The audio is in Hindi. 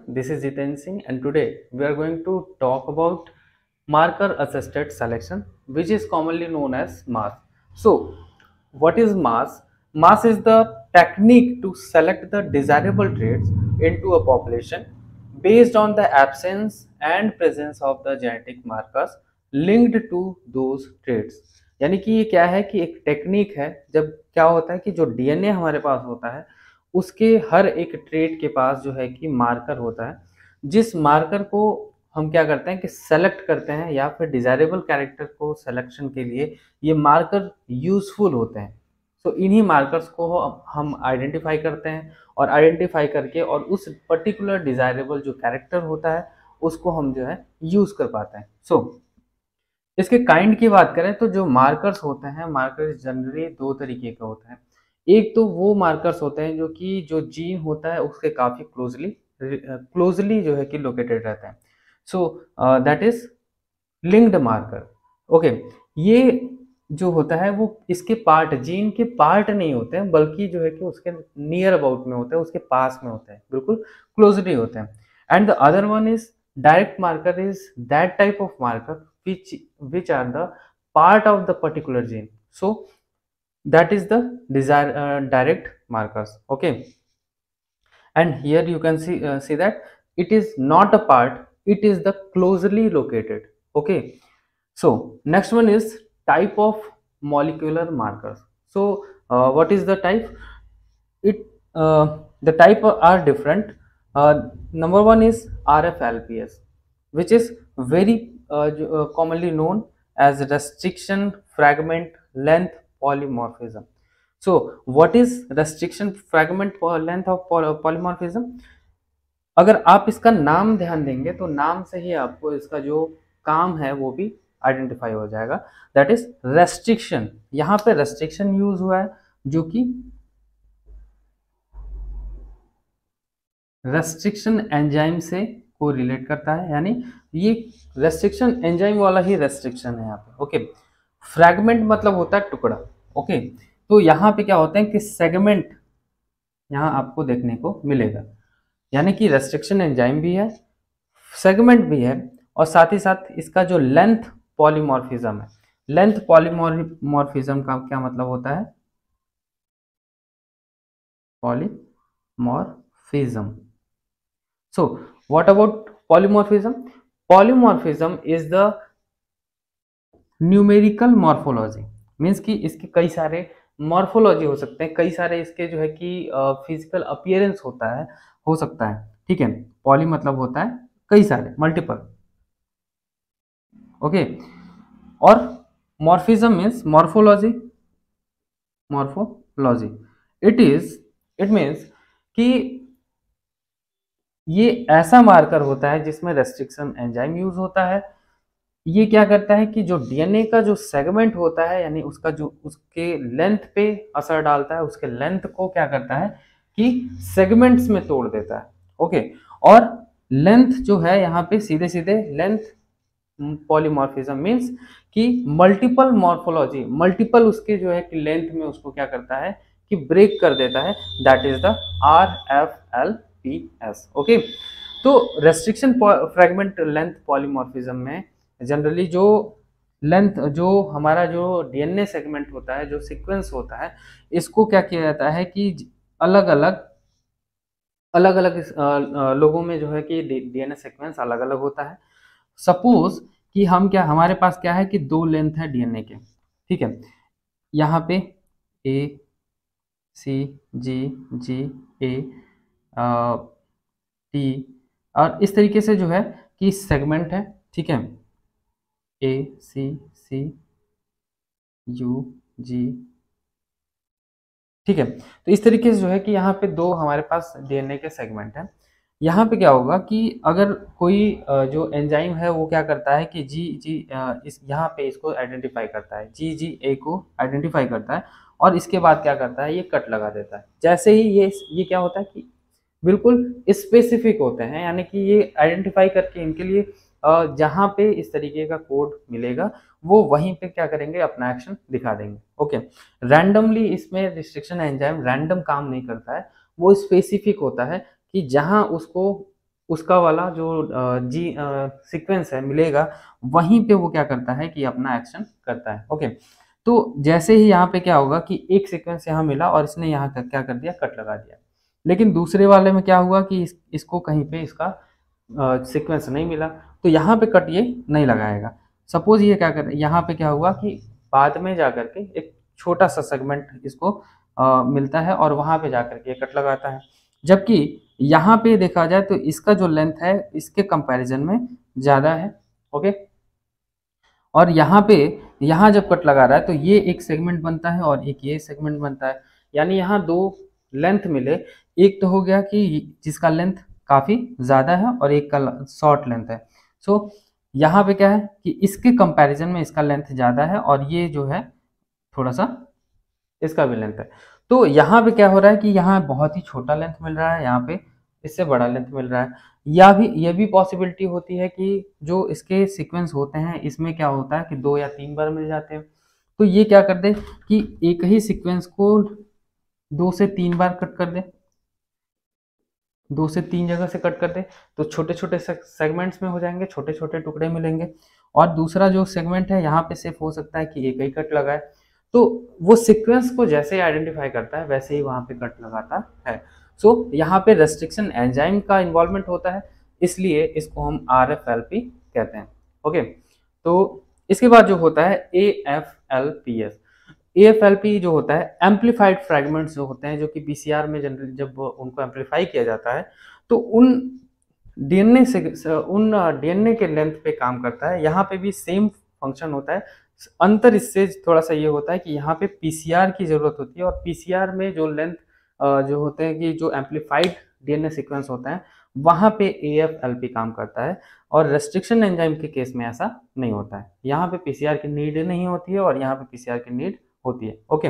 this is Jiten Singh and today we are going to talk about marker assisted selection, which is commonly known as MAS. So, what is MAS? MAS is the technique to select the desirable traits into a population based on the absence and presence of the genetic markers linked to those traits. यानी कि ये क्या है कि एक टेक्निक है जब क्या होता है कि जो डीएनए हमारे पास होता है उसके हर एक ट्रेट के पास जो है कि मार्कर होता है, जिस मार्कर को हम क्या करते हैं कि सेलेक्ट करते हैं या फिर डिजायरेबल कैरेक्टर को सिलेक्शन के लिए ये मार्कर यूजफुल होते हैं। सो इन्हीं मार्कर्स को हम आइडेंटिफाई करते हैं और आइडेंटिफाई करके और उस पर्टिकुलर डिजायरेबल जो कैरेक्टर होता है उसको हम जो है यूज कर पाते हैं। सो इसके काइंड की बात करें तो जो मार्कर्स होते हैं, मार्कर्स जनरली दो तरीके का होता है। एक तो वो मार्कर्स होते हैं जो कि जो जीन होता है उसके काफी क्लोजली जो है कि लोकेटेड रहते हैं। So that is linked marker. Okay, ये जो होता है वो इसके पार्ट, जीन के पार्ट नहीं होते हैं बल्कि जो है कि उसके नियर अबाउट में होते हैं, उसके पास में होते हैं, बिल्कुल क्लोजली होते हैं। And the other one is direct marker, is that type of marker which are the part of the particular gene. So that is the direct markers. Okay, and here you can see that it is not a part, it is the closely located. Okay, so next one is type of molecular markers. So what is the type? It the type are different. Number one is RFLPS, which is very commonly known as restriction fragment length polymorphism. So what is restriction fragment length of polymorphism? अगर आप इसका नाम ध्यान देंगे तो नाम से ही आपको इसका जो काम है वो भी आइडेंटिफाई हो जाएगा। That is restriction. यहाँ पे रेस्ट्रिक्शन यूज हुआ है जो कि रेस्ट्रिक्शन एंजाइम से को रिलेट करता है, यानी ये रेस्ट्रिक्शन एंजाइम वाला ही रेस्ट्रिक्शन है यहाँ पे। ओके, फ्रैगमेंट मतलब होता है टुकड़ा। ओके, तो यहाँ पे क्या होता है कि सेगमेंट यहाँ आपको देखने को मिलेगा, यानी कि रेस्ट्रिक्शन एंजाइम भी है, सेगमेंट भी है, और साथ ही साथ इसका जो लेंथ पॉलीमॉर्फिज्म है। लेंथ पॉलीमॉर्फिज्म का क्या मतलब होता है? Polymorphism. So what about polymorphism? Polymorphism is the numerical morphology, means कि इसके कई सारे मॉर्फोलॉजी हो सकते हैं, कई सारे इसके जो है कि फिजिकल अपीयरेंस होता है, हो सकता है। ठीक है, पॉली मतलब होता है कई सारे, मल्टीपल। ओके, और morphism means morphology. Morphology it means कि ये ऐसा मार्कर होता है जिसमें रेस्ट्रिक्शन एंजाइम यूज होता है। ये क्या करता है कि जो डीएनए का जो सेगमेंट होता है, यानी उसका जो उसके लेंथ पे असर डालता है, उसके लेंथ को क्या करता है कि सेगमेंट्स में तोड़ देता है। ओके, और लेंथ जो है यहाँ पे सीधे सीधे लेंथ पॉलीमॉर्फिज्म मीन्स कि मल्टीपल मॉर्फोलॉजी, मल्टीपल उसके जो है कि लेंथ में उसको क्या करता है कि ब्रेक कर देता है। That is the RFLPS। Okay, तो रेस्ट्रिक्शन फ्रैगमेंट लेंथ पॉलीमॉर्फिज्म में जनरली जो लेंथ, जो हमारा जो डीएनए सेगमेंट होता है, जो सीक्वेंस होता है, इसको क्या किया जाता है कि अलग अलग लोगों में जो है कि डीएनए सीक्वेंस अलग अलग होता है। सपोज कि हमारे पास क्या है कि दो लेंथ है डीएनए के। ठीक है, यहाँ पे ACGGA T, और इस तरीके से जो है कि सेगमेंट है। ठीक है, ACCUG। ठीक है, तो इस तरीके से जो है कि यहाँ पे दो हमारे पास डीएनए के सेगमेंट हैं। यहाँ पे क्या होगा कि अगर कोई जो एंजाइम है वो क्या करता है कि इस यहाँ पे इसको आइडेंटिफाई करता है, GGA को आइडेंटिफाई करता है, और इसके बाद क्या करता है, ये कट लगा देता है। जैसे ही ये क्या होता है कि बिल्कुल स्पेसिफिक होते हैं, यानी कि ये आइडेंटिफाई करके इनके लिए जहाँ पे इस तरीके का कोड मिलेगा वो वहीं पे क्या करेंगे, अपना एक्शन दिखा देंगे। ओके, रैंडमली इसमें रिस्ट्रिक्शन एंजाइम रैंडम काम नहीं करता है, वो स्पेसिफिक होता है कि जहां उसको उसका वाला जो जी सीक्वेंस है मिलेगा, वहीं पे वो क्या करता है कि अपना एक्शन करता है। ओके, तो जैसे ही यहाँ पे क्या होगा कि एक सीक्वेंस यहाँ मिला और इसने यहाँ क्या कर दिया, कट लगा दिया। लेकिन दूसरे वाले में क्या हुआ कि इसको कहीं पे इसका सीक्वेंस नहीं मिला, तो यहाँ पे कट ये नहीं लगाएगा। सपोज ये क्या कर, यहाँ पे क्या हुआ कि बाद में जाकर के एक छोटा सा सेगमेंट इसको मिलता है और वहां पे जाकर के कट लगाता है। जबकि यहाँ पे देखा जाए तो इसका जो लेंथ है इसके कंपैरिजन में ज़्यादा है। ओके, और यहाँ पे यहाँ जब कट लगा रहा है तो ये एक सेगमेंट बनता है और एक ये सेगमेंट बनता है, यानी यहाँ दो लेंथ मिले। एक तो हो गया कि जिसका लेंथ काफ़ी ज़्यादा है और एक का शॉर्ट लेंथ है। सो यहाँ पे क्या है कि इसके कंपैरिजन में इसका लेंथ ज़्यादा है और ये जो है थोड़ा सा इसका भी लेंथ है। तो यहाँ पे क्या हो रहा है कि यहाँ बहुत ही छोटा लेंथ मिल रहा है, यहाँ पे इससे बड़ा लेंथ मिल रहा है। या भी ये भी पॉसिबिलिटी होती है कि जो इसके सीक्वेंस होते हैं इसमें क्या होता है कि 2 या 3 बार मिल जाते हैं। तो ये क्या कर दे कि एक ही सीक्वेंस को 2 से 3 बार कट कर दे, 2 से 3 जगह से कट कर दे, तो छोटे छोटे सेगमेंट्स में हो जाएंगे, छोटे छोटे टुकड़े मिलेंगे। और दूसरा जो सेगमेंट है यहाँ पे सिर्फ हो सकता है कि एक ही कट लगाए। तो वो सीक्वेंस को जैसे आइडेंटिफाई करता है वैसे ही वहां पे कट लगाता है। सो यहाँ पे रेस्ट्रिक्शन एंजाइम का इन्वॉल्वमेंट होता है, इसलिए इसको हम RFLP कहते हैं। ओके, तो इसके बाद जो होता है AFLPS। AFLP जो होता है एम्पलीफाइड फ्रैगमेंट्स जो होते हैं, जो कि PCR में जनरली जब उनको एम्पलीफाई किया जाता है तो उन डीएनए से उन डीएनए के लेंथ पे काम करता है। यहाँ पे भी सेम फंक्शन होता है, अंतर इससे थोड़ा सा ये होता है कि यहाँ पे PCR की जरूरत होती है और PCR में जो लेंथ जो होते हैं कि जो एम्पलीफाइड डीएनए सीक्वेंस होता है वहाँ पे AFLP काम करता है। और रेस्ट्रिक्शन एंजाइम के केस में ऐसा नहीं होता है, यहाँ पे PCR की नीड नहीं होती है और यहाँ पे PCR की नीड होती है। ओके,